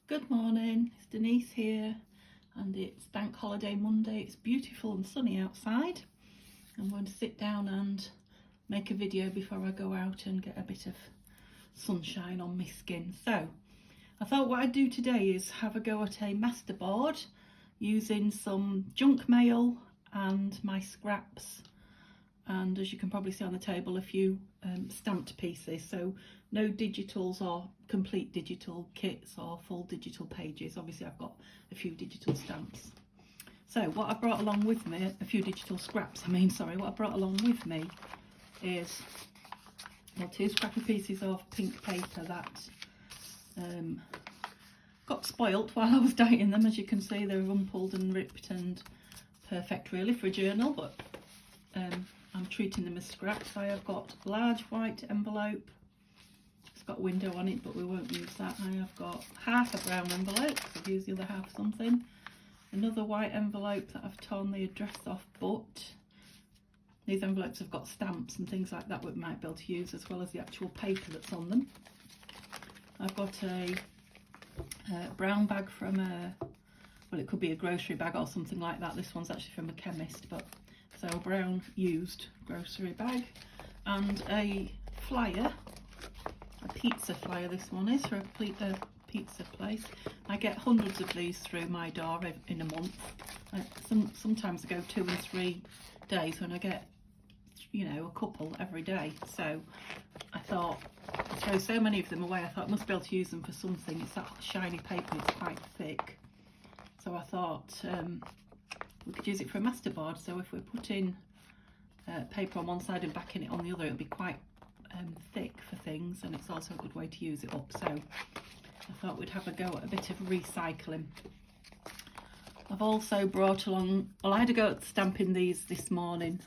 Good morning, it's Denise here, and it's Bank Holiday Monday. It's beautiful and sunny outside. I'm going to sit down and make a video before I go out and get a bit of sunshine on my skin. So I thought what I'd do today is have a go at a masterboard using some junk mail and my scraps, and as you can probably see on the table, a few stamped pieces. So no digitals or complete digital kits or full digital pages. Obviously I've got a few digital stamps. So what I brought along with me, a few digital scraps, what I brought along with me is, well, two scrappy pieces of pink paper that got spoilt while I was dyeing them. As you can see, they're rumpled and ripped and perfect really for a journal, but I'm treating them as scraps. I have got a large white envelope. It's got a window on it, but we won't use that. I have got half a brown envelope, so I've used the other half something. Another white envelope that I've torn the address off, but these envelopes have got stamps and things like that we might be able to use, as well as the actual paper that's on them. I've got a brown bag from well, it could be a grocery bag or something like that. This one's actually from a chemist, but so a brown used grocery bag, and a flyer, a pizza flyer this one is, for a pizza place. I get hundreds of these through my door in a month. Sometimes I go 2 and 3 days when I get, you know, a couple every day. So I thought, I throw so many of them away, I thought I must be able to use them for something. It's that shiny paper, it's quite thick. So I thought we could use it for a masterboard. So if we're putting paper on one side and backing it on the other, it'll be quite thick for things, and it's also a good way to use it up. So I thought we'd have a go at a bit of recycling. I've also brought along, well, I had to go at stamping these this morning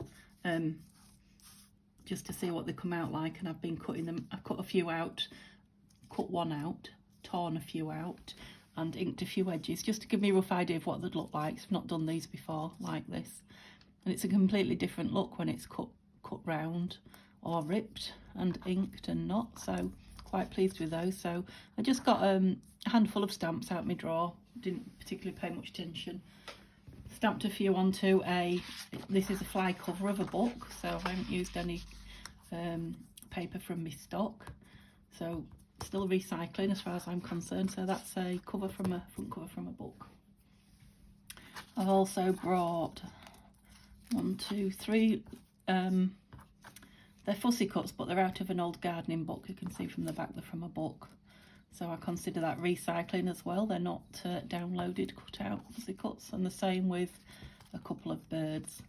just to see what they come out like, and I've been cutting them. I've cut a few out, cut one out, torn a few out, and inked a few edges just to give me a rough idea of what they'd look like. I've not done these before like this, and it's a completely different look when it's cut round or ripped and inked and not. So quite pleased with those. So I just got a handful of stamps out my drawer, didn't particularly pay much attention, stamped a few onto this is a fly cover of a book, so I haven't used any paper from my stock, so still recycling as far as I'm concerned. So that's a cover from a front cover from a book. I've also brought 1, 2, 3 they're fussy cuts, but they're out of an old gardening book. You can see from the back they're from a book, so I consider that recycling as well. They're not downloaded cut out fussy cuts. And the same with a couple of birds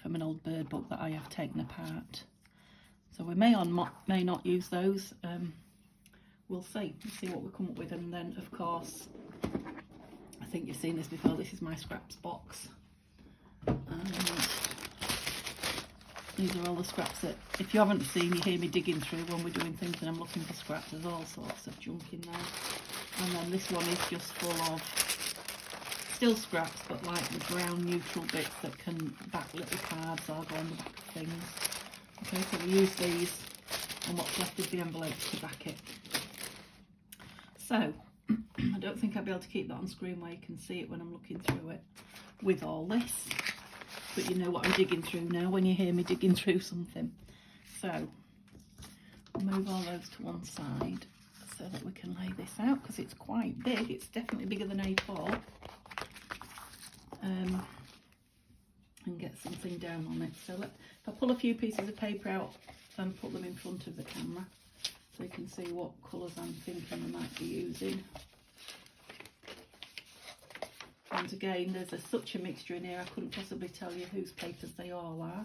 from an old bird book that I have taken apart. So we may or may not use those. We'll see. We'll see what we come up with. And then of course, I think you've seen this before, this is my scraps box, and these are all the scraps that, if you haven't seen, you hear me digging through when we're doing things and I'm looking for scraps. There's all sorts of junk in there. And then this one is just full of still scraps, but like the brown neutral bits that can back little cards or go on the back of things. Okay, so we use these and what's left of the envelopes to back it. So I don't think I'll be able to keep that on screen where you can see it when I'm looking through it with all this, but you know what I'm digging through now when you hear me digging through something. So I'll move all those to one side so that we can lay this out, because it's quite big. It's definitely bigger than A4, and get something down on it. So if I pull a few pieces of paper out and put them in front of the camera so you can see what colours I'm thinking I might be using. And again, there's such a mixture in here, I couldn't possibly tell you whose papers they all are.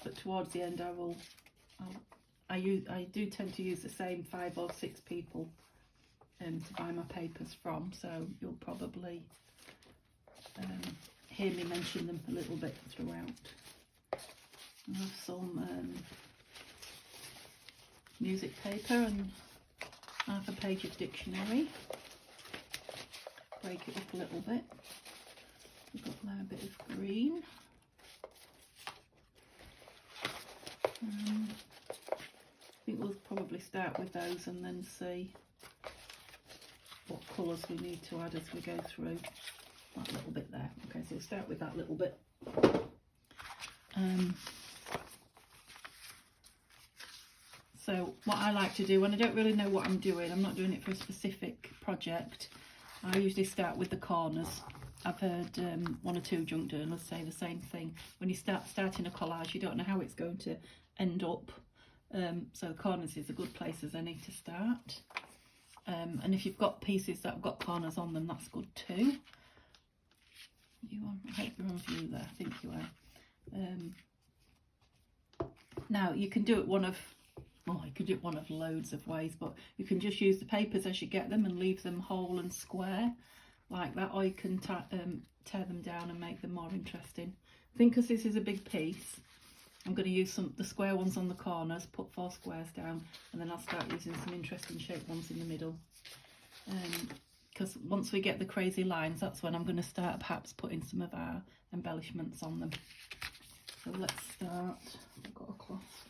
But towards the end I do tend to use the same 5 or 6 people to buy my papers from, so you'll probably hear me mention them a little bit throughout. I have some music paper and half a page of dictionary. Break it up a little bit. We've got there a bit of green. I think we'll probably start with those and then see what colours we need to add as we go through. That little bit there. Okay, so we'll start with that little bit. So what I like to do when I don't really know what I'm doing, I'm not doing it for a specific project, I usually start with the corners. I've heard one or two junk journals say the same thing. When you starting a collage, you don't know how it's going to end up. So corners is a good place as any to start. And if you've got pieces that have got corners on them, that's good too. I hope you're on view there. I think you are. Now you can do it one of loads of ways, but you can just use the papers as you get them and leave them whole and square like that, or you can tear them down and make them more interesting. I think because this is a big piece, I'm going to use the square ones on the corners, put 4 squares down, and then I'll start using some interesting shaped ones in the middle. Because once we get the crazy lines, that's when I'm going to start perhaps putting some of our embellishments on them. So let's start. I've got a cloth.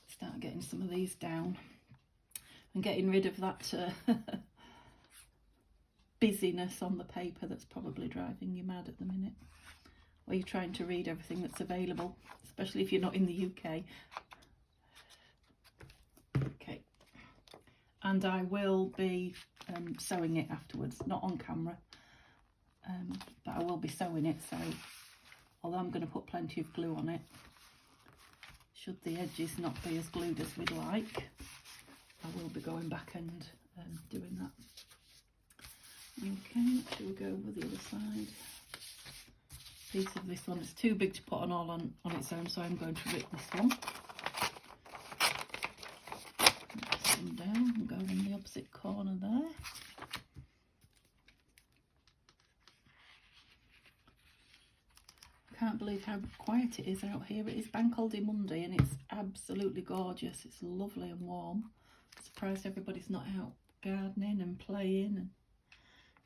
Start getting some of these down and getting rid of that busyness on the paper that's probably driving you mad at the minute, where you're trying to read everything that's available, especially if you're not in the UK. Okay, and I will be sewing it afterwards, not on camera, but I will be sewing it, so although I'm going to put plenty of glue on it, should the edges not be as glued as we'd like, I will be going back and doing that. Okay, shall we go over the other side? Piece of this one is too big to put on all on its own, so I'm going to rip this one. This one down and go in the opposite corner there. Can't believe how quiet it is out here. It is Bank Holiday Monday and it's absolutely gorgeous. It's lovely and warm. Surprised everybody's not out gardening and playing. And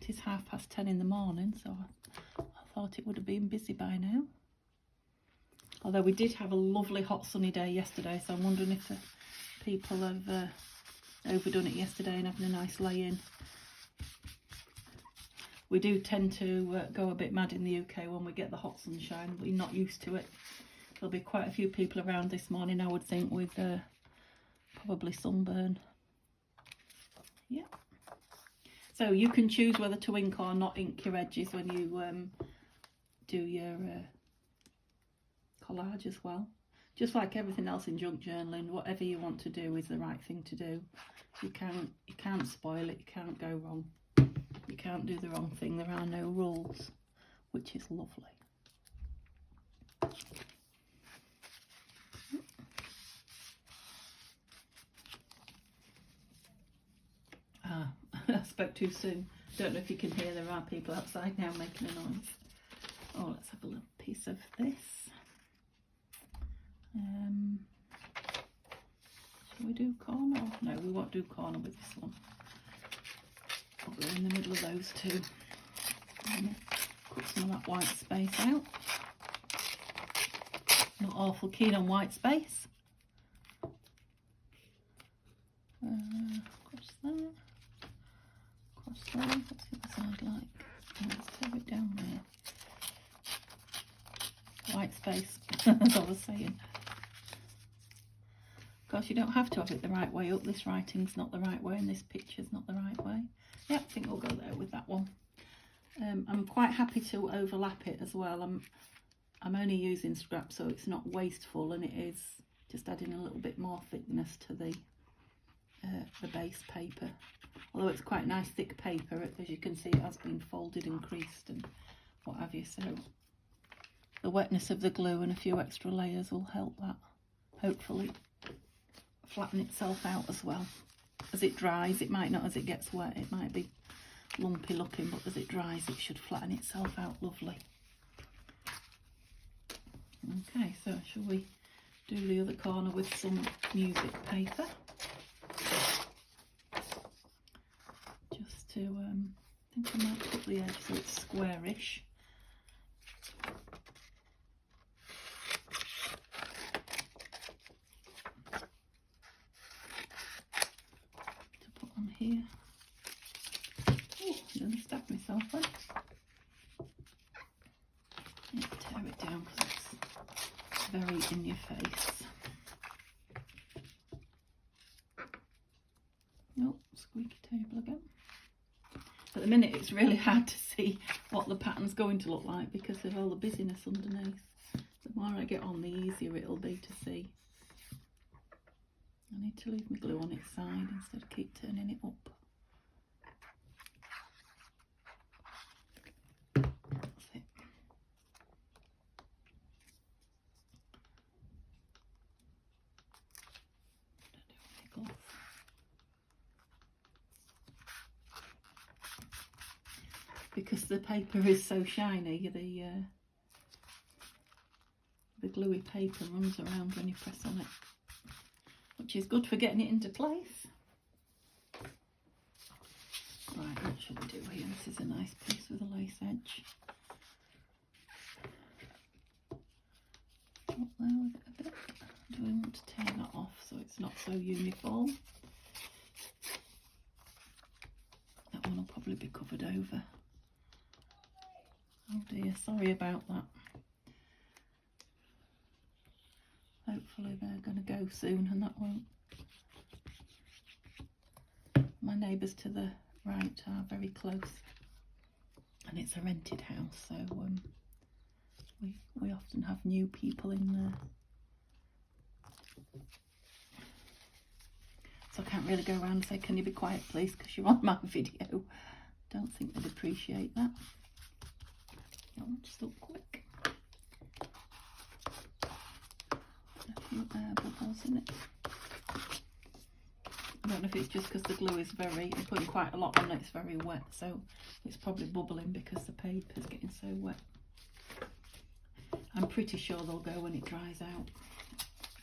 it is 10:30 in the morning, so I thought it would have been busy by now. Although we did have a lovely hot sunny day yesterday, so I'm wondering if people have overdone it yesterday and having a nice lay-in. We do tend to go a bit mad in the UK when we get the hot sunshine. We're not used to it. There'll be quite a few people around this morning, I would think, with probably sunburn. Yeah. So you can choose whether to ink or not ink your edges when you do your collage as well. Just like everything else in junk journaling, whatever you want to do is the right thing to do. You can't spoil it. You can't go wrong. You can't do the wrong thing. There are no rules, which is lovely. I spoke too soon. Don't know if you can hear, there are people outside now making a noise. Oh, let's have a little piece of this. Shall we do corner? No, we won't do corner with this one. I'll go in the middle of those two. Cut some of that white space out. Not awful keen on white space. Across there. Across there. What's the other side like? Oh, let's tear it down there. White space, as I was saying. Of course, you don't have to have it the right way up. This writing's not the right way and this picture's not the right way. Yeah, I think we'll go there with that one. I'm quite happy to overlap it as well. I'm only using scrap, so it's not wasteful, and it is just adding a little bit more thickness to the base paper. Although it's quite nice thick paper, as you can see, it has been folded and creased and what have you. So the wetness of the glue and a few extra layers will help that, hopefully, flatten itself out as well. As it dries, it might not, as it gets wet, it might be lumpy looking, but as it dries, it should flatten itself out lovely. Okay, so shall we do the other corner with some music paper? Just to, I think I might put the edge so it's squarish. Here. in your face. Oh, squeaky table again. At the minute it's really hard to see what the pattern's going to look like because of all the busyness underneath. The more I get on, the easier it'll be to see. I need to leave my glue on its side instead of keep turning it up. That's it. Don't do niggles. Because the paper is so shiny, the gluey paper runs around when you press on it, which is good for getting it into place. Right, what should we do here? This is a nice piece with a lace edge. Up there with it a bit. Do we want to tear that off so it's not so uniform? That one will probably be covered over. Oh dear, sorry about that. Hopefully they're going to go soon and that won't. My neighbours to the right are very close and it's a rented house, so we often have new people in there. So I can't really go around and say, can you be quiet please, because you're on my video. Don't think they'd appreciate that. Oh, just look quick. A few air bubbles in it. I don't know if it's just because the glue is I'm putting quite a lot on it, it's very wet, so it's probably bubbling because the paper's getting so wet. I'm pretty sure they'll go when it dries out.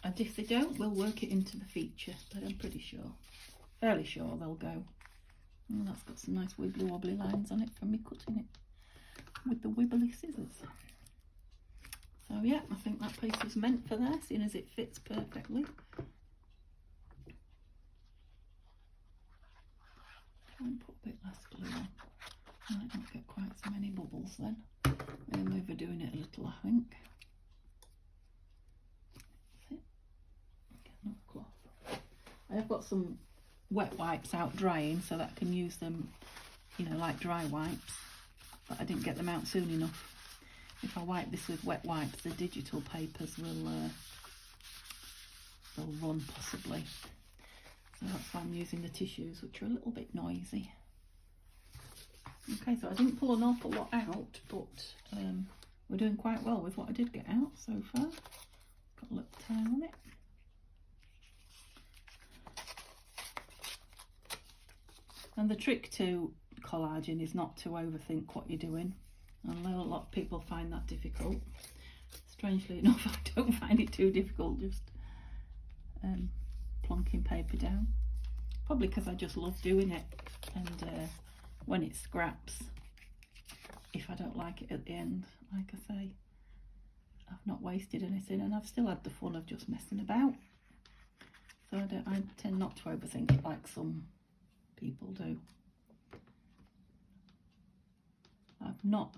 And if they don't, we'll work it into the feature, but I'm pretty sure, fairly sure they'll go. Oh, that's got some nice wibbly wobbly lines on it from me cutting it with the wibbly scissors. So yeah, I think that piece was meant for there, seeing as it fits perfectly. Try and put a bit less glue on. Might not get quite so many bubbles then. Maybe I'm overdoing it a little, I think. That's it. Get another cloth. I have got some wet wipes out drying so that I can use them, you know, like dry wipes. But I didn't get them out soon enough. If I wipe this with wet wipes, the digital papers will run possibly. So that's why I'm using the tissues, which are a little bit noisy. Okay, so I didn't pull an awful lot out, but we're doing quite well with what I did get out so far. Got a little tear on it. And the trick to collaging is not to overthink what you're doing. I know a lot of people find that difficult. Strangely enough, I don't find it too difficult, just plonking paper down. Probably because I just love doing it, and when it scraps, if I don't like it at the end, like I say, I've not wasted anything and I've still had the fun of just messing about. So I tend not to overthink it like some people do.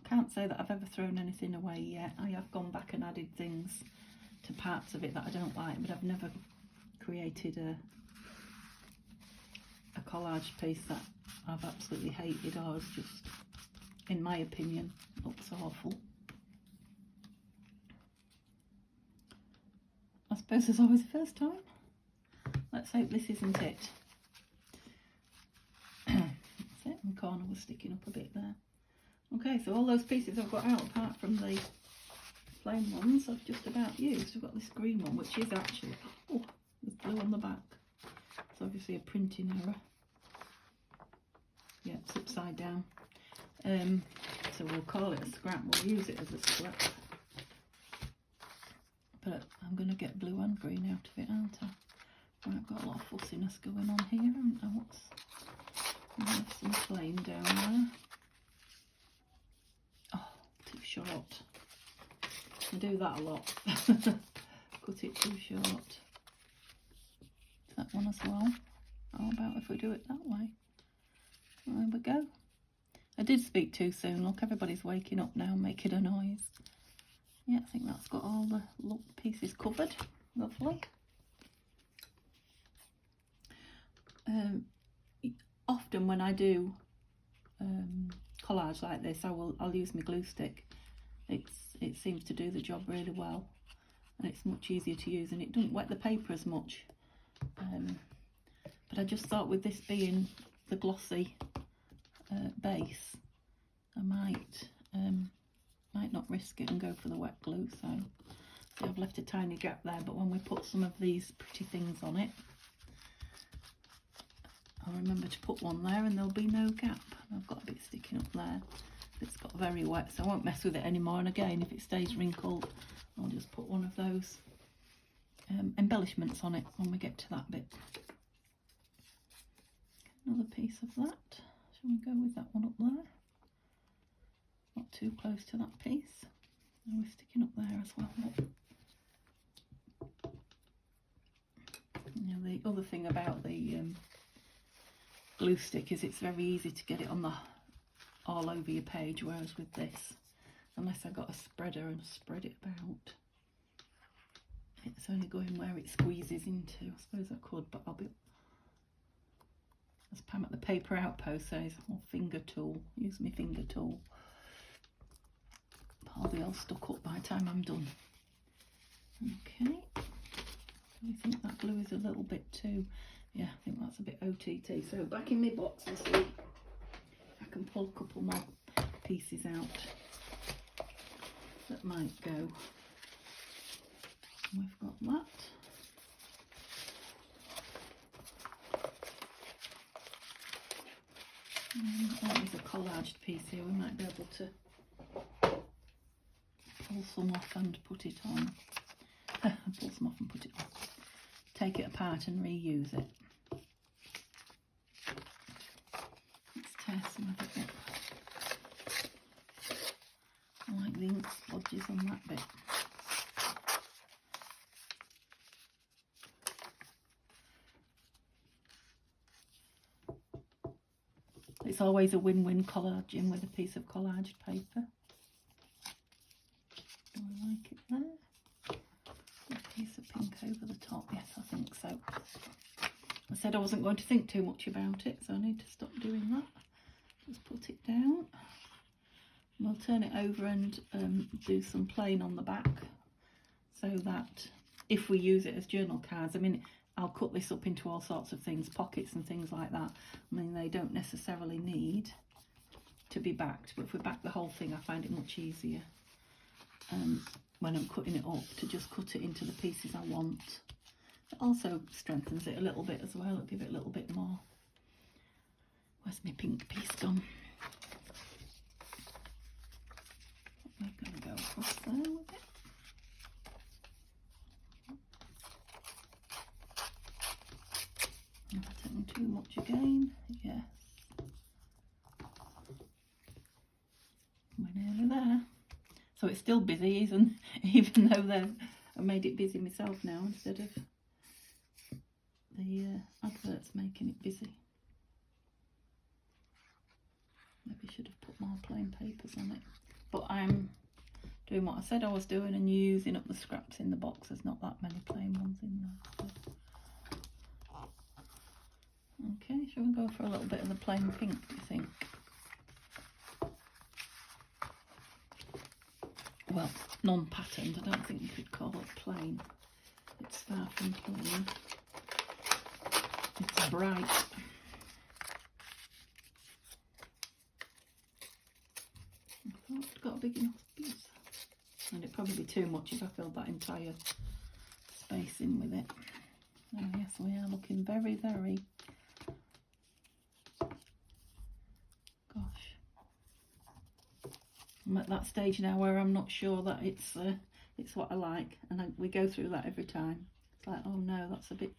Can't say that I've ever thrown anything away yet. I have gone back and added things to parts of it that I don't like, but I've never created a collage piece that I've absolutely hated or has just, in my opinion, looks awful. I suppose there's always a first time. Let's hope this isn't it. That's it, the corner was sticking up a bit there. Okay, so all those pieces I've got out, apart from the plain ones, I've just about used. I've got this green one, which is actually, oh, there's blue on the back. It's obviously a printing error. Yeah, it's upside down. So we'll call it a scrap, we'll use it as a scrap. But I'm going to get blue and green out of it, aren't I? Right, I've got a lot of fussiness going on here, haven't I? I have some plain down there. Too short. I do that a lot. Cut it too short. That one as well. How about if we do it that way? There we go. I did speak too soon. Look, everybody's waking up now, making a noise. Yeah, I think that's got all the pieces covered. Lovely. Often when I do collage like this, I'll use my glue stick. It seems to do the job really well, and it's much easier to use, and it doesn't wet the paper as much. But I just thought, with this being the glossy base, I might not risk it and go for the wet glue. So see, I've left a tiny gap there, but when we put some of these pretty things on it, I'll remember to put one there and there'll be no gap. I've got a bit sticking up there. It's got very wet, so I won't mess with it anymore. And again, if it stays wrinkled, I'll just put one of those embellishments on it when we get to that bit. Another piece of that. Shall we go with that one up there? Not too close to that piece. And we're sticking up there as well. Now, the other thing about the glue stick is it's very easy to get it on all over your page, whereas with this, unless I got a spreader and spread it about, it's only going where it squeezes into. I suppose I could, but I'll be, as Pam at the Paper Outpost says, or finger tool, use my finger tool. But I'll be all stuck up by the time I'm done. Okay, I think that glue is a little bit too, yeah, I think that's a bit OTT. So back in my box and see if I can pull a couple more pieces out that might go. We've got that. That is a collaged piece here. We might be able to pull some off and put it on. Pull some off and put it on. Take it apart and reuse it. Let's tear some of it up. I like the ink splodges on that bit. It's always a win-win collaging with a piece of collaged paper. Do I like it there? A piece of pink over the top. Yes, I think so. I said I wasn't going to think too much about it, so I need to stop doing that. Just put it down. We'll turn it over and do some plain on the back, so that if we use it as journal cards, I mean, I'll cut this up into all sorts of things, pockets and things like that. I mean, they don't necessarily need to be backed, but if we back the whole thing, I find it much easier when I'm cutting it up to just cut it into the pieces I want. It also strengthens it a little bit as well. It'll give it a little bit more. Where's my pink piece gone? We're going to go across there with it. Not taking too much again. Yes. We're nearly there. So it's still busy, even though I made it busy myself now instead of the adverts making it busy. Maybe I should have put more plain papers on it. But I'm doing what I said I was doing and using up the scraps in the box. There's not that many plain ones in there. So. Okay, shall we go for a little bit of the plain pink, do you think? Well, non-patterned, I don't think you could call it plain. It's far from plain. It's bright. I thought I'd got a big enough piece. And it'd probably be too much if I filled that entire space in with it. Oh yes, we are looking very, very... Gosh. I'm at that stage now where I'm not sure that it's what I like, and we go through that every time. It's like, oh no, that's a bit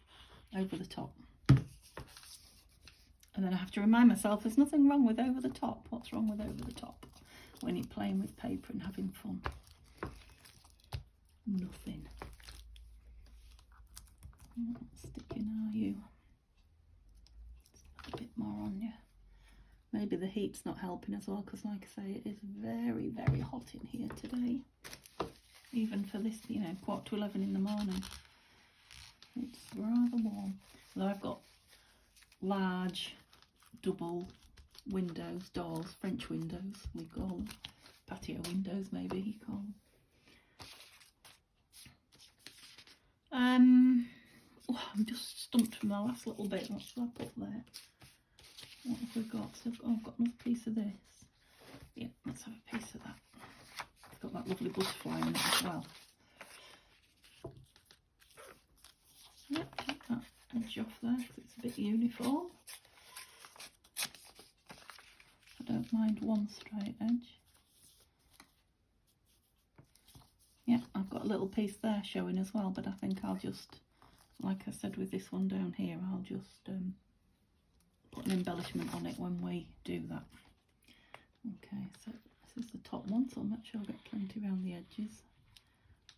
over the top. And then I have to remind myself there's nothing wrong with over the top. What's wrong with over the top when you're playing with paper and having fun? Nothing. You're not sticking, are you? Just a bit more on you. Maybe the heat's not helping as well, because like I say, it is very, very hot in here today. even for this, you know, 11:15 in the morning. It's rather warm. Although I've got large double windows, doors, French windows, we call them. Patio windows, maybe you call them. Oh, I'm just stumped from the last little bit. What shall I put there? What have we got? So I've got another piece of this. Yeah, let's have a piece of that. It's got that lovely butterfly in it as well. Yeah, take that edge off there because it's a bit uniform. I don't mind one straight edge. Yeah, I've got a little piece there showing as well, but I think I'll just, like I said with this one down here, I'll just put an embellishment on it when we do that. Okay, so this is the top one, so I'll make sure I get plenty around the edges.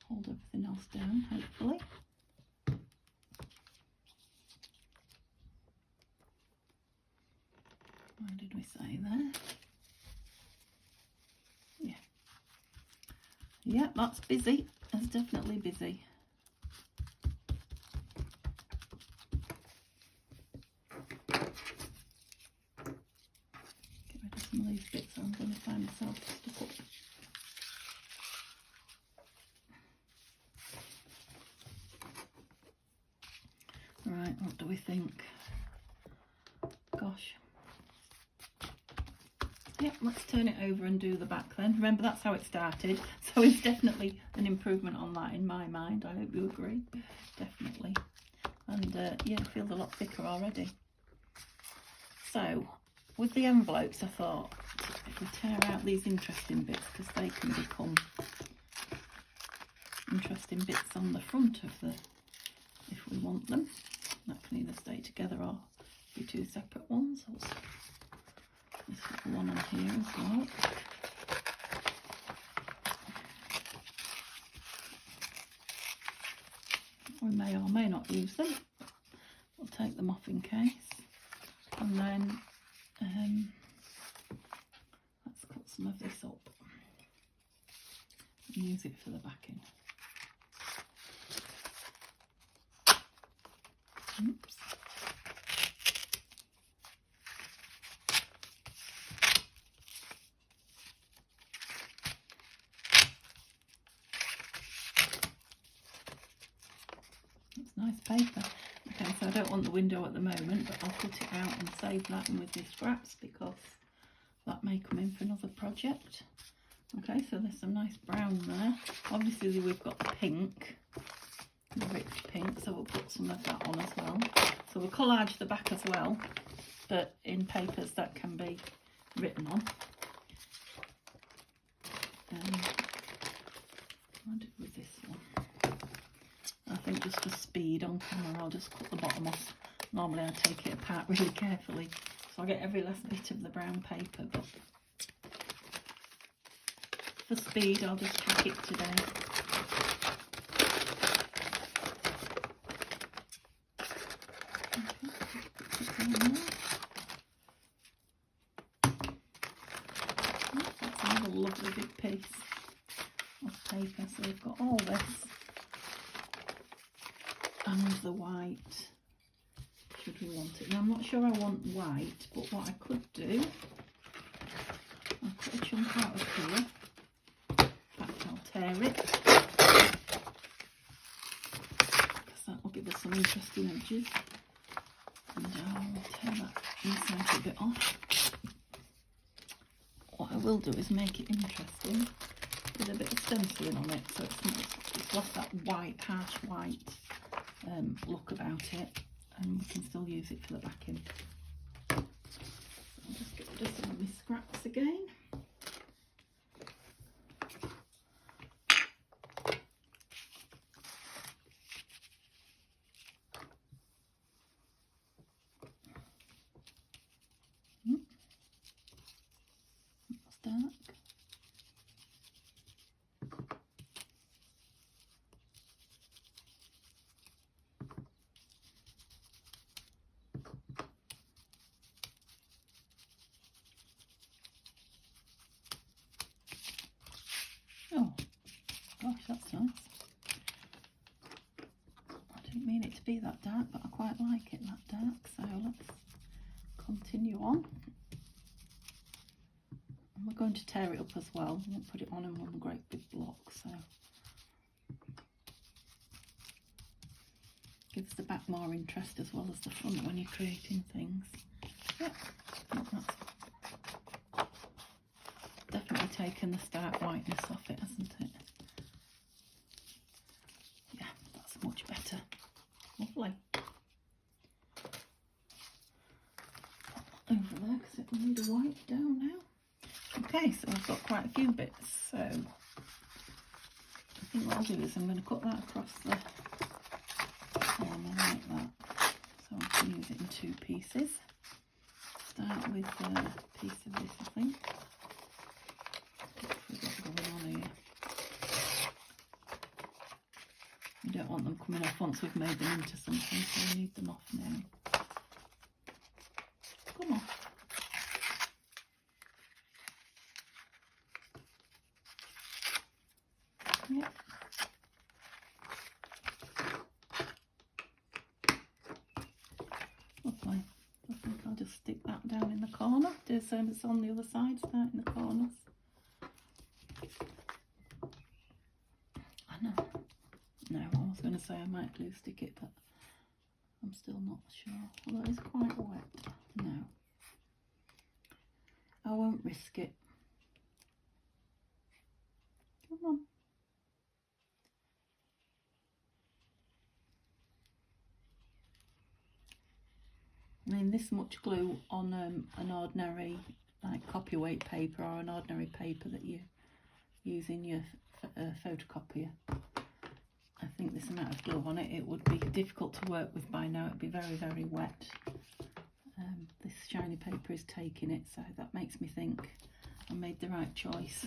Hold everything else down, hopefully. What did we say there? Yeah. Yeah, that's busy. That's definitely busy. Get rid of some of these bits I'm going to find myself stuck up. Right, what do we think? Gosh. Yep, let's turn it over and do the back then. Remember, that's how it started, so it's definitely an improvement on that in my mind. I hope you agree. Definitely. And yeah, it feels a lot thicker already. So with the envelopes, I thought if we tear out these interesting bits, because they can become interesting bits on the front of the, if we want them, that can either stay together or be two separate ones. This little one on here as well. We may or may not use them. We'll take them off in case. And then let's cut some of this up and use it for the backing. Oops. It's nice paper. Okay, so I don't want the window at the moment, but I'll cut it out and save that one with the scraps because that may come in for another project. Okay, so there's some nice brown there. Obviously we've got the pink, the rich pink, so we'll put some of that on as well. So we'll collage the back as well, but in papers that can be written on. What did with this one? I think just for speed on camera, I'll just cut the bottom off. Normally I take it apart really carefully, so I get every last bit of the brown paper, but for speed I'll just tack it today. That's another lovely big piece of paper, so we've got all this. And the white, should we want it? Now I'm not sure I want white, but what I could do, I'll cut a chunk out of here. In fact, I'll tear it, because that will give us some interesting edges. And I'll tear that inside a bit off. What I will do is make it interesting with a bit of stenciling on it, so it's lost that white, harsh white look about it, and we can still use it for the backing. So I'll just get rid of some of my scraps again. That's dark. Gosh, that's nice. I didn't mean it to be that dark, but I quite like it that dark. So let's continue on. And we're going to tear it up as well. We won't put it on in one great big block, so gives the back more interest as well as the front when you're creating things. Yep, that's definitely taken the stark whiteness off it, hasn't it? Yeah, that's much better. Lovely. Over there because it will need a wipe down now. Okay, so I've got quite a few bits, so I think what I'll do is I'm going to cut that across the corner like that, so I can use it in two pieces. Start with a piece of this, I think. What's going on here? We don't want them coming off once we've made them into something, so we need them off now. Come on. Yep. Lovely. I think I'll just stick that down in the corner. Do the same as on the other side, start in the corners. I know. No, I was going to say I might glue stick it, but I'm still not sure. Although it's quite wet. No. I won't risk it. Come on. I mean, this much glue on an ordinary like copyweight paper or an ordinary paper that you use in your photocopier. I think this amount of glue on it, it would be difficult to work with by now. It'd be very, very wet. This shiny paper is taking it, so that makes me think I made the right choice.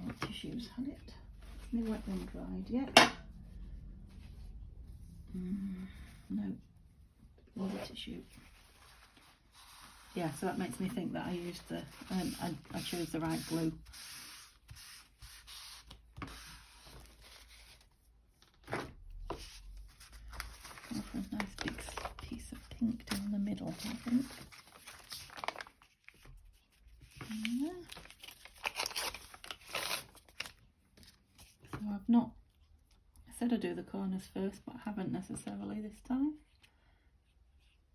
What tissues had it? Has my wet one dried yet? No. Another tissue. Yeah, so that makes me think that I used the I chose the right glue. Go for a nice big piece of pink down the middle, I think. Yeah. So I've not, I said I'd do the corners first, but I haven't necessarily this time.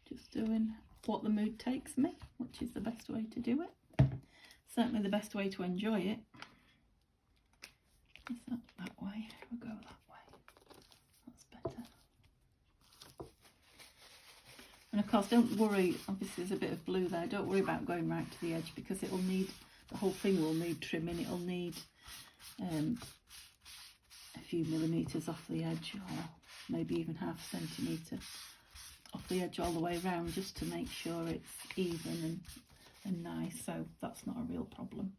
Just doing what the mood takes me, which is the best way to do it. Certainly the best way to enjoy it. Is that way? We'll go that way. That's better. And of course, don't worry, obviously there's a bit of blue there, don't worry about going right to the edge because it'll need, the whole thing will need trimming. It'll need a few millimetres off the edge, or maybe even ½ centimetre off the edge all the way around, just to make sure it's even and nice, so that's not a real problem.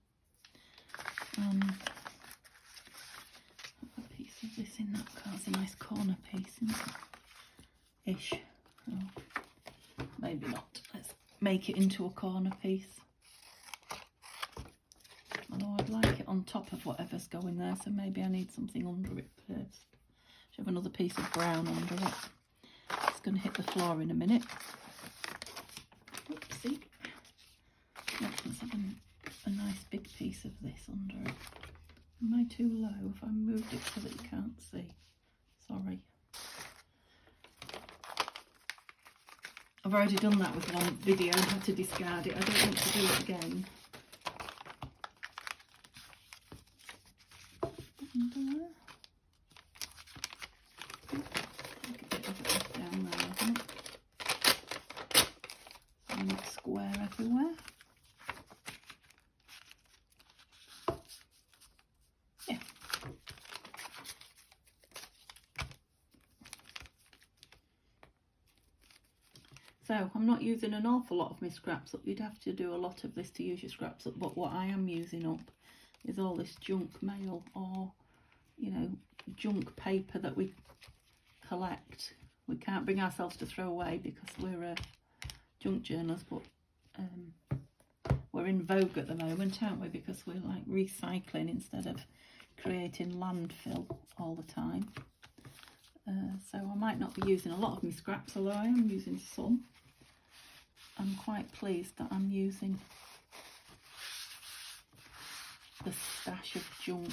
A piece of this in that car, it's a nice corner piece, isn't it? Ish. Oh, maybe not. Let's make it into a corner piece. Although I'd like it on top of whatever's going there, so maybe I need something under it first. Should have another piece of brown under it. It's going to hit the floor in a minute. Oopsie. Let's have a nice big piece of this under it. Am I too low? If I moved it so that you can't see. Sorry. I've already done that with one video and had to discard it. I don't want to do it again. Under there. Take a bit of it down there, I think. So it's square everywhere. Yeah. So I'm not using an awful lot of my scraps up. You'd have to do a lot of this to use your scraps up, but what I am using up is all this junk mail or, you know, junk paper that we collect. We can't bring ourselves to throw away because we're junk journals, but we're in vogue at the moment, aren't we? Because we're like recycling instead of creating landfill all the time. So I might not be using a lot of my scraps, although I am using some. I'm quite pleased that I'm using the stash of junk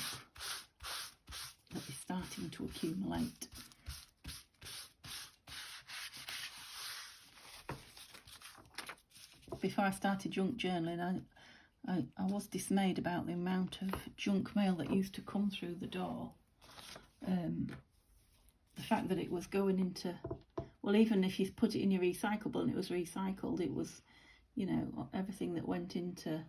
that is starting to accumulate. Before I started junk journaling, I was dismayed about the amount of junk mail that used to come through the door. The fact that it was going into, well, even if you put it in your recyclable and it was recycled, it was, you know, everything that went into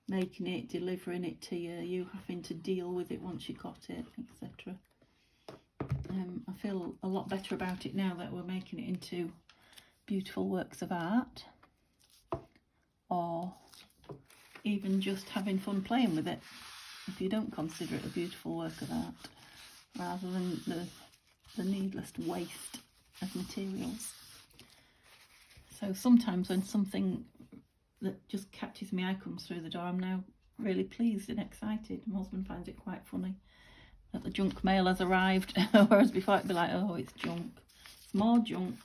making it, delivering it to you, you having to deal with it once you got it, etc. I feel a lot better about it now that we're making it into beautiful works of art, or even just having fun playing with it, if you don't consider it a beautiful work of art, rather than the needless waste of materials. So sometimes when something that just catches my eye comes through the door, I'm now really pleased and excited. My husband finds it quite funny that the junk mail has arrived, whereas before it'd be like, oh, it's junk. It's more junk.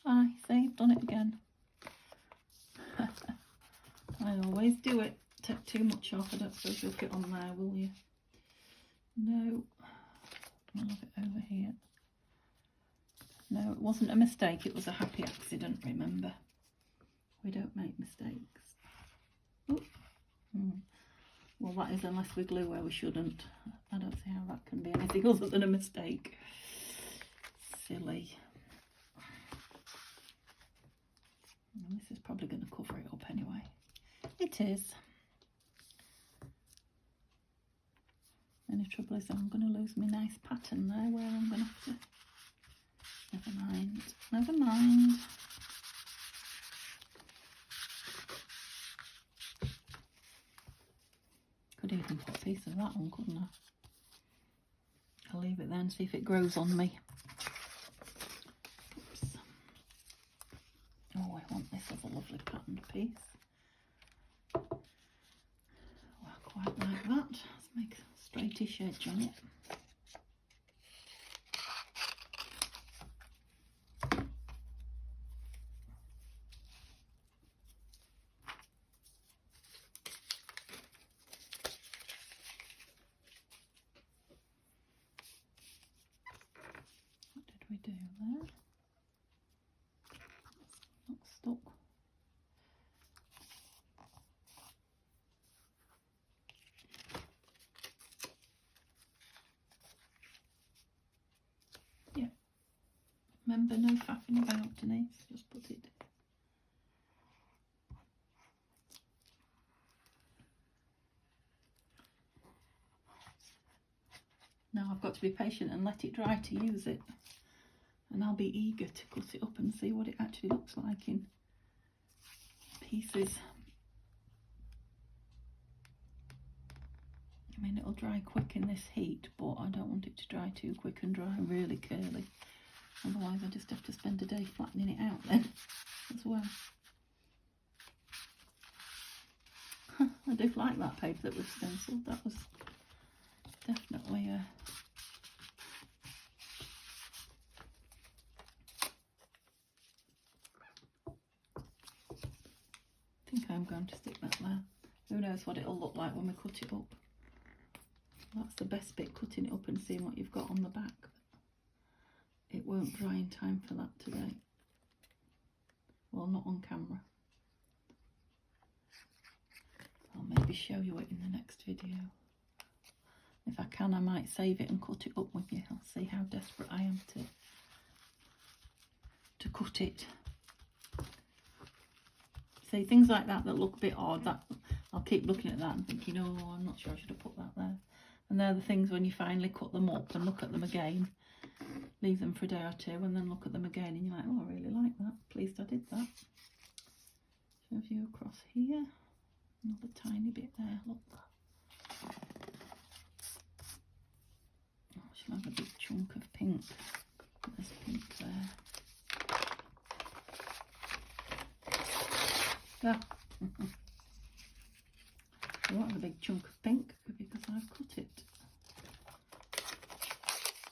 I see, I've done it again. I always do it. Take too much off. I don't suppose you'll fit on there, will you? No. I'll have it over here. No, it wasn't a mistake. It was a happy accident, remember. We don't make mistakes. Ooh. Well, that is unless we glue where we shouldn't. I don't see how that can be anything other than a mistake. Silly. And this is probably going to cover it up anyway. It is. And the trouble is I'm going to lose my nice pattern there where I'm going to have to... Never mind. Never mind. Could even put a piece of that on, couldn't I? I'll leave it there and see if it grows on me. Oops. Oh, I want this as a lovely patterned piece. Oh, I quite like that. Let's make a straightish edge on it. What did we do there? It's not stuck. Yeah. Remember, no faffing about, Denise. Just put it. Now I've got to be patient and let it dry to use it. And I'll be eager to cut it up and see what it actually looks like in pieces. I mean, it'll dry quick in this heat, but I don't want it to dry too quick and dry really curly. Otherwise I just have to spend a day flattening it out then as well. I do like that paper that was stenciled. That was definitely a... I think I'm going to stick that there. Who knows what it'll look like when we cut it up. That's the best bit, cutting it up and seeing what you've got on the back. It won't dry in time for that today. Well, not on camera. I'll maybe show you it in the next video. If I can, I might save it and cut it up with you. I'll see how desperate I am to cut it. See, things like that that look a bit odd, that I'll keep looking at that and thinking, oh, I'm not sure I should have put that there. And they're the things when you finally cut them up and look at them again, leave them for a day or two and then look at them again and you're like, oh, I really like that. Pleased I did that. Show you across here. Another tiny bit there, look. Oh, she'll have a big chunk of pink. There's pink there. Yeah, I won't have a big chunk of pink because I've cut it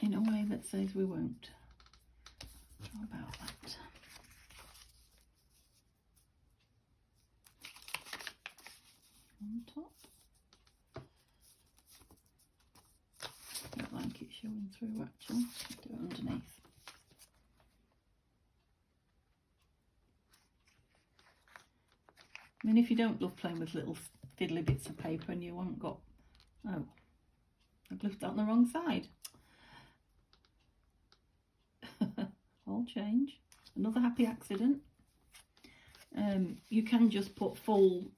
in a way that says we won't. How about that? On top. Don't like it showing through actually. Do it underneath. I mean, if you don't love playing with little fiddly bits of paper and you haven't got... Oh, I glued that on the wrong side. All change. Another happy accident. You can just put full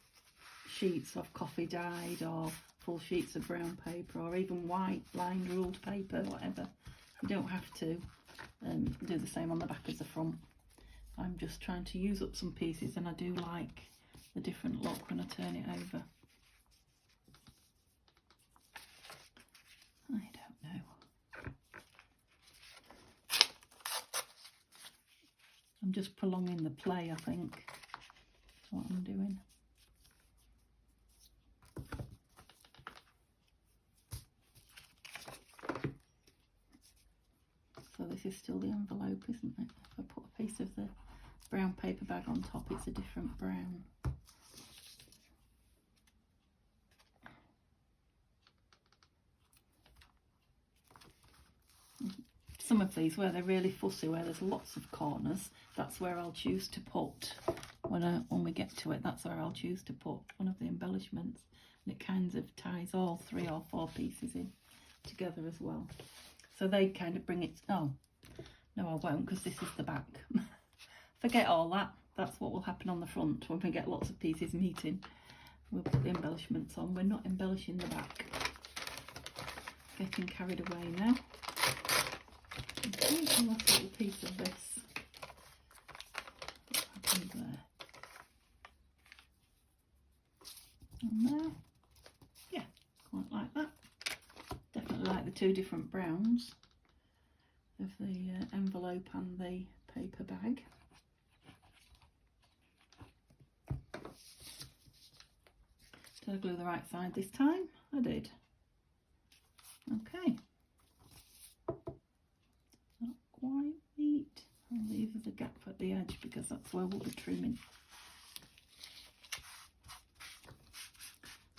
sheets of coffee dyed or full sheets of brown paper or even white lined ruled paper, whatever. You don't have to do the same on the back as the front. I'm just trying to use up some pieces, and I do like the different look when I turn it over. I don't know. I'm just prolonging the play, I think. That's what I'm doing. So this is still the envelope, isn't it? If I put a piece of the brown paper bag on top, it's a different brown. Some of these where they're really fussy, where there's lots of corners, that's where I'll choose to put when we get to it. That's where I'll choose to put one of the embellishments, and it kind of ties all 3 or 4 pieces in together as well. So they kind of bring it. Oh no, I won't, because this is the back. Forget all that. That's what will happen on the front when we get lots of pieces meeting. We'll put the embellishments on. We're not embellishing the back. Getting carried away now. Okay, the last little piece of this. What happened there? And there. Yeah, quite like that. Definitely like the 2 different browns of the envelope and the paper bag. Did I glue the right side this time? I did. Okay. Not quite neat. I'll leave the gap at the edge because that's where we'll be trimming.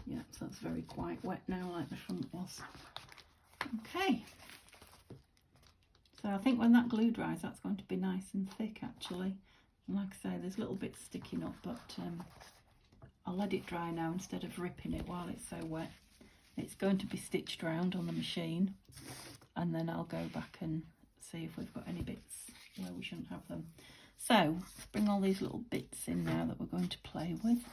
Yeah, so it's very quite wet now, like the front was. Okay. So I think when that glue dries, that's going to be nice and thick actually. And like I say, there's little bits sticking up, but I'll let it dry now instead of ripping it while it's so wet. It's going to be stitched round on the machine, and then I'll go back and see if we've got any bits where we shouldn't have them. So let's bring all these little bits in now that we're going to play with.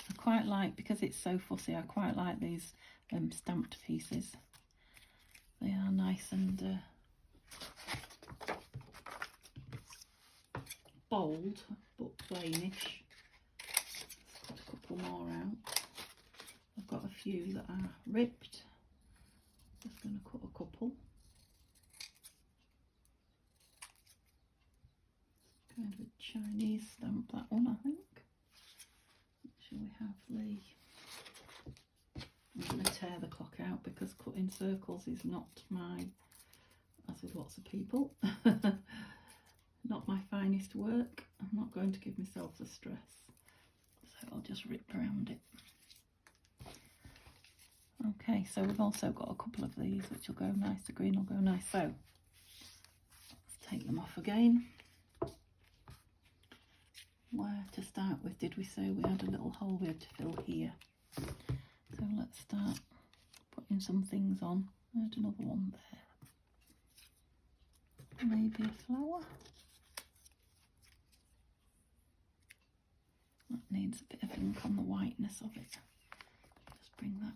I quite like, because it's so fussy, I quite like these stamped pieces. They are nice and bold but plainish. Let's cut a couple more out. I've got a few that are ripped. Just going to cut a couple. Kind of a Chinese stamp, that one, I think. Actually, we have the... I'm going to tear the clock out because cutting circles is not my, as with lots of people, not my finest work. I'm not going to give myself the stress, so I'll just rip around it. Okay, so we've also got a couple of these which will go nice, the green will go nice. So let's take them off again. Where to start with? Did we say we had a little hole we had to fill here? So let's start putting some things on. There's another one there. Maybe a flower. That needs a bit of ink on the whiteness of it. Just bring that.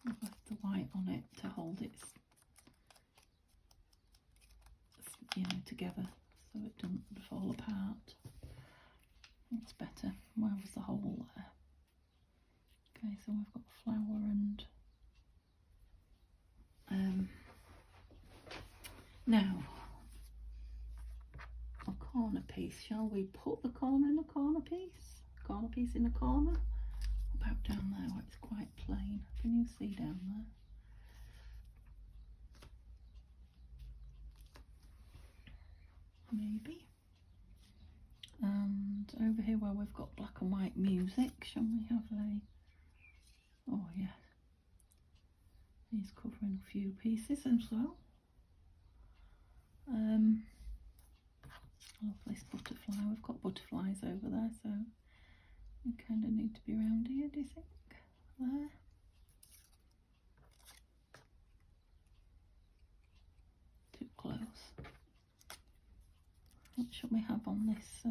I've left the white on it to hold it, together so it doesn't fall apart. That's better. Where was the hole there? Okay, so we've got flower and now corner piece. Shall we put the corner in a corner piece? Corner piece in a corner? About down there where it's quite plain. Can you see down there? Maybe. And over here where we've got black and white music, shall we have a... Oh yeah. He's covering a few pieces as well. I love this butterfly. We've got butterflies over there, so we kind of need to be around here, do you think? There. Too close. What shall we have on this,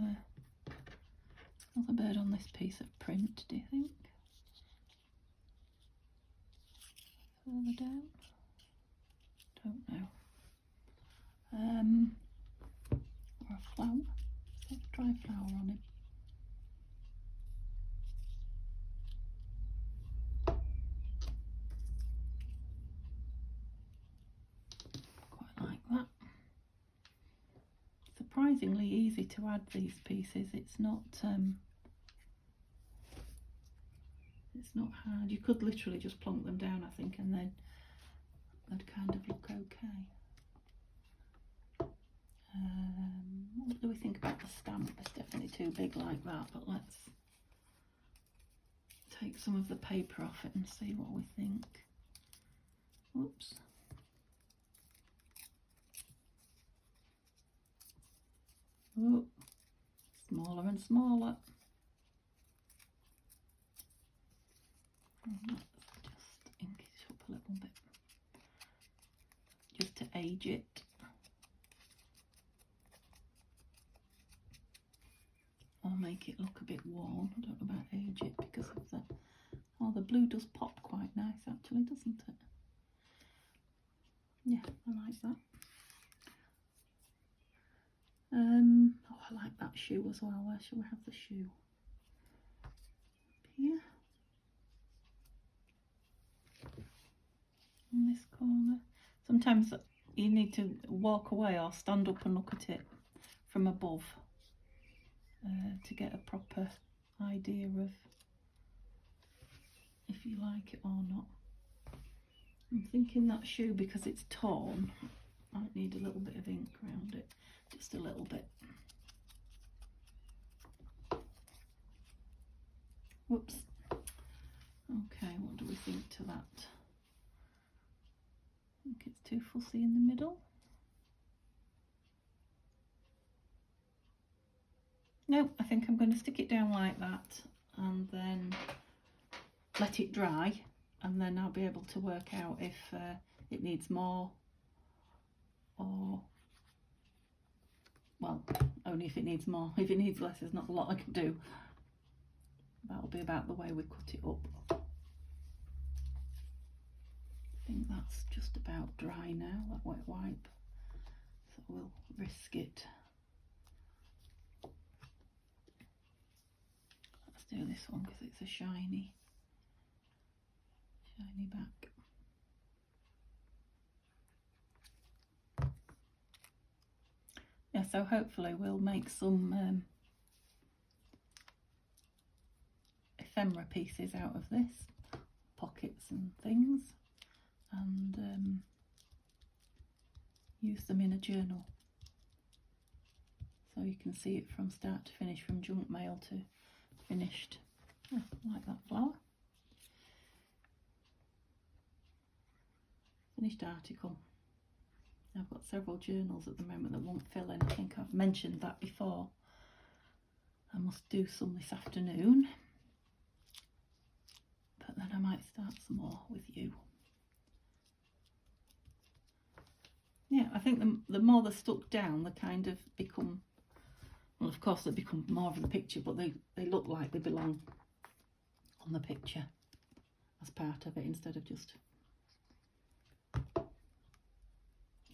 another bird on this piece of print, do you think? Further down? Don't know. Or a flower. Let's have a dry flower on him. Quite like that. Surprisingly easy to add these pieces. It's not hard. You could literally just plonk them down, I think, and then they'd kind of look okay. What do we think about the stamp? It's definitely too big like that, but let's take some of the paper off it and see what we think. Whoops. Oh, smaller and smaller. Let's just ink it up a little bit, just to age it. Or make it look a bit worn. I don't know about age it because of the... Oh, the blue does pop quite nice actually, doesn't it? Yeah, I like that. Oh, I like that shoe as well. Where shall we have the shoe? Up here. In this corner. Sometimes you need to walk away or stand up and look at it from above to get a proper idea of if you like it or not. I'm thinking that shoe, because it's torn, might need a little bit of ink around it, just a little bit. Whoops. Okay, what do we think to that? I think it's too fussy in the middle. No, I think I'm going to stick it down like that and then let it dry, and then I'll be able to work out if it needs more, or, well, only if it needs more. If it needs less, there's not a lot I can do. That'll be about the way we cut it up. I think that's just about dry now, that wet wipe, so we'll risk it. Let's do this one because it's a shiny back. Yeah, so hopefully we'll make some ephemera pieces out of this, pockets and things, and use them in a journal, so you can see it from start to finish, from junk mail to finished. Oh, I like that flower. Finished article. I've got several journals at the moment that won't fill in. I think I've mentioned that before. I must do some this afternoon, but then I might start some more with you. Yeah, I think the more they're stuck down, they kind of become, well, of course they become more of the picture, but they look like they belong on the picture as part of it, instead of just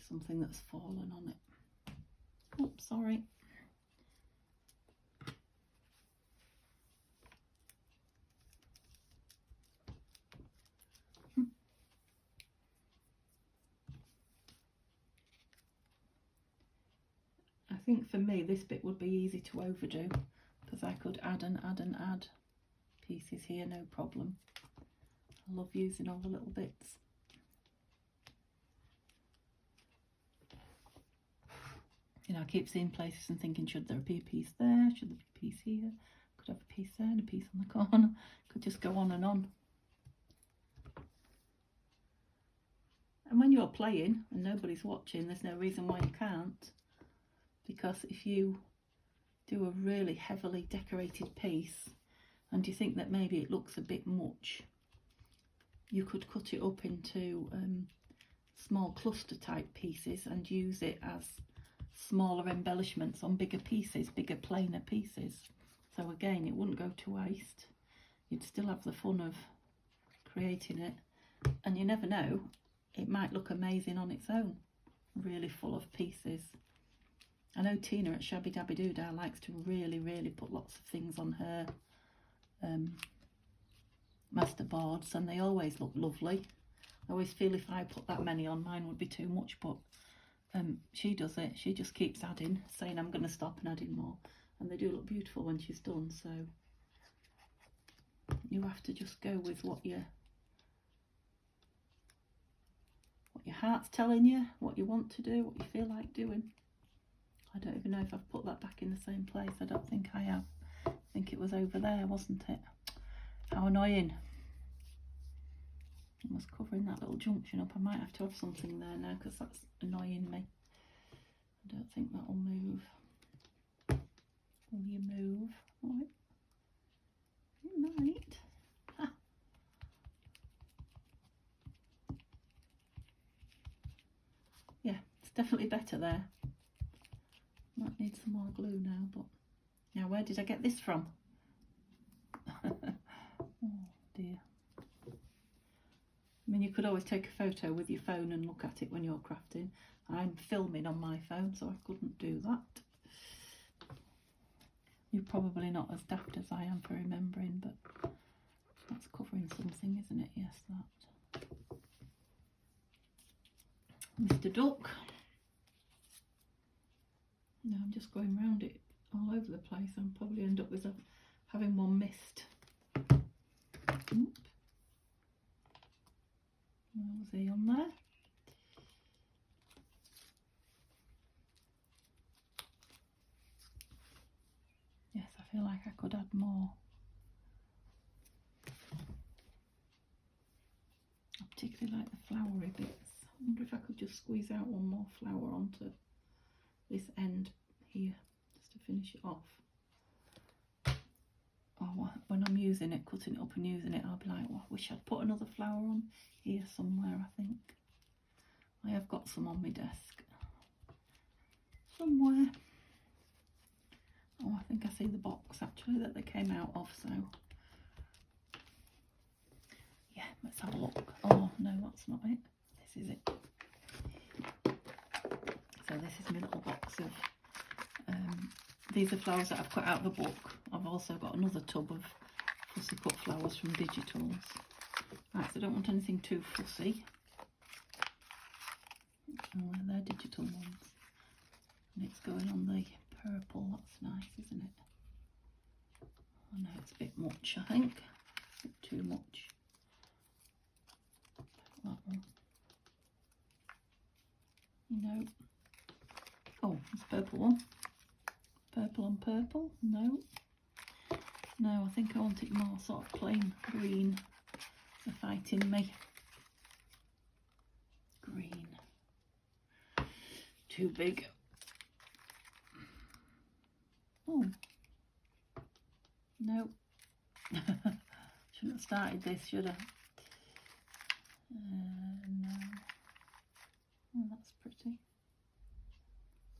something that's fallen on it. Oops, sorry. I think for me this bit would be easy to overdo, because I could add and add and add pieces here, no problem. I love using all the little bits. You know, I keep seeing places and thinking, should there be a piece there? Should there be a piece here? Could have a piece there and a piece on the corner. Could just go on and on. And when you're playing and nobody's watching, there's no reason why you can't. Because if you do a really heavily decorated piece and you think that maybe it looks a bit much, you could cut it up into small cluster type pieces and use it as smaller embellishments on bigger pieces, bigger plainer pieces. So again, it wouldn't go to waste. You'd still have the fun of creating it, and you never know, it might look amazing on its own, really full of pieces. I know Tina at Shabby Dabby Doodah likes to really put lots of things on her master boards, and they always look lovely. I always feel if I put that many on, mine would be too much, but she does it. She just keeps adding, saying I'm going to stop and adding more, and they do look beautiful when she's done. So you have to just go with what your heart's telling you, what you want to do, what you feel like doing. I don't even know if I've put that back in the same place. I don't think I have. I think it was over there, wasn't it? How annoying. I was covering that little junction up. I might have to have something there now because that's annoying me. I don't think that'll move. Will you move? Oh, it might. Ah. Yeah, it's definitely better there. Might need some more glue now, but now where did I get this from? Oh dear. I mean, you could always take a photo with your phone and look at it when you're crafting. I'm filming on my phone, so I couldn't do that. You're probably not as daft as I am for remembering, but that's covering something, isn't it? Yes, that. Mr. Duck. No, I'm just going round it all over the place. I'll probably end up with having one missed. Oop. Where was he on there? Yes, I feel like I could add more. I particularly like the flowery bits. I wonder if I could just squeeze out one more flower onto this end here, just to finish it off. Oh, when I'm using it, cutting it up and using it, I'll be like, oh, I wish I'd put another flower on here somewhere. I think I have got some on my desk somewhere. Oh, I think I see the box actually that they came out of, so yeah, let's have a look. Oh no, that's not it. This is it. So this is my little box of these are flowers that I've cut out of the book. I've also got another tub of fussy cut flowers from Digitals. Right, so I don't want anything too fussy. Oh, they're digital ones. And it's going on the purple. That's nice, isn't it? I know it's a bit much, I think. A bit too much. That one. No. Oh, it's purple one. Purple on purple. No. No, I think I want it more sort of plain green. They're fighting me. Green. Too big. Oh. No. Shouldn't have started this, should I? No. Oh, that's pretty.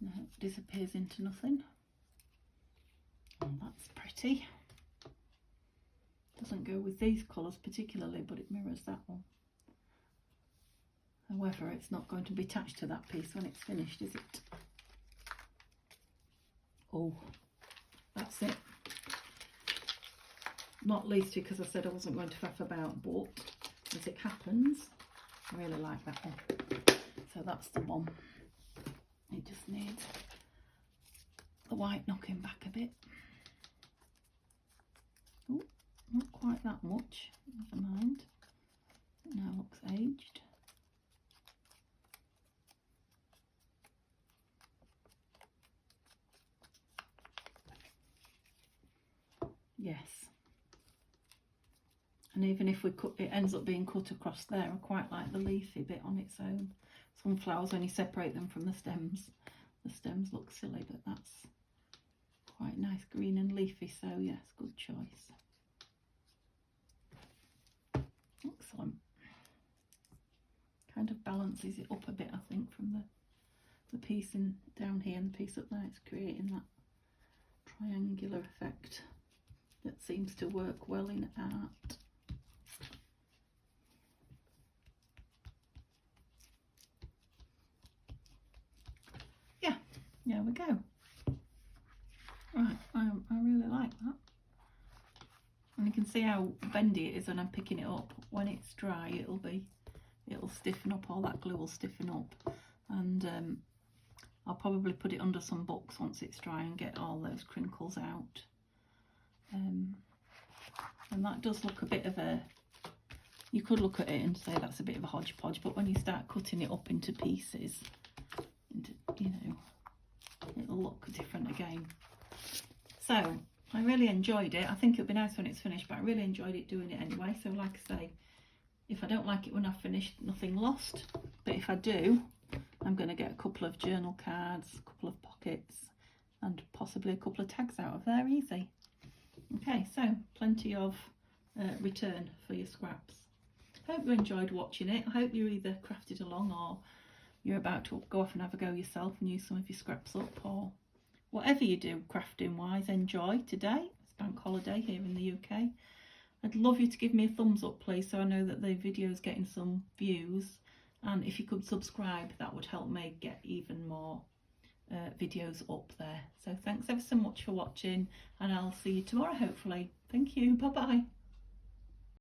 No, it disappears into nothing. Oh, that's pretty. Doesn't go with these colours particularly, but it mirrors that one. However, it's not going to be attached to that piece when it's finished, is it? Oh, that's it. Not least because I said I wasn't going to faff about, but as it happens, I really like that one. So that's the one. It just needs the white knocking back a bit. Oh, not quite that much, never mind. It now looks aged. Yes. And even if we cut, it ends up being cut across there. I quite like the leafy bit on its own. Some flowers, when you separate them from the stems look silly, but that's quite nice, green and leafy, so yes, good choice. Excellent. Kind of balances it up a bit, I think, from the piece in down here and the piece up there. It's creating that triangular effect that seems to work well in art. Yeah, there we go. Right, I really like that. And you can see how bendy it is when I'm picking it up. When it's dry, it'll stiffen up, all that glue will stiffen up. And I'll probably put it under some books once it's dry and get all those crinkles out. And that does look a bit of a, you could look at it and say that's a bit of a hodgepodge, but when you start cutting it up into pieces, you know, it'll look different again. So I really enjoyed it. I think it'll be nice when it's finished, but I really enjoyed it doing it anyway. So like I say, if I don't like it when I've finished, nothing lost. But if I do, I'm going to get a couple of journal cards, a couple of pockets, and possibly a couple of tags out of there easy. Okay, so plenty of return for your scraps. Hope you enjoyed watching it. I hope you either crafted along or you're about to go off and have a go yourself and use some of your scraps up, or whatever you do crafting wise, enjoy today. It's bank holiday here in the UK. I'd love you to give me a thumbs up please, so I know that the video is getting some views, and if you could subscribe, that would help me get even more videos up there. So thanks ever so much for watching, and I'll see you tomorrow hopefully. Thank you, bye bye.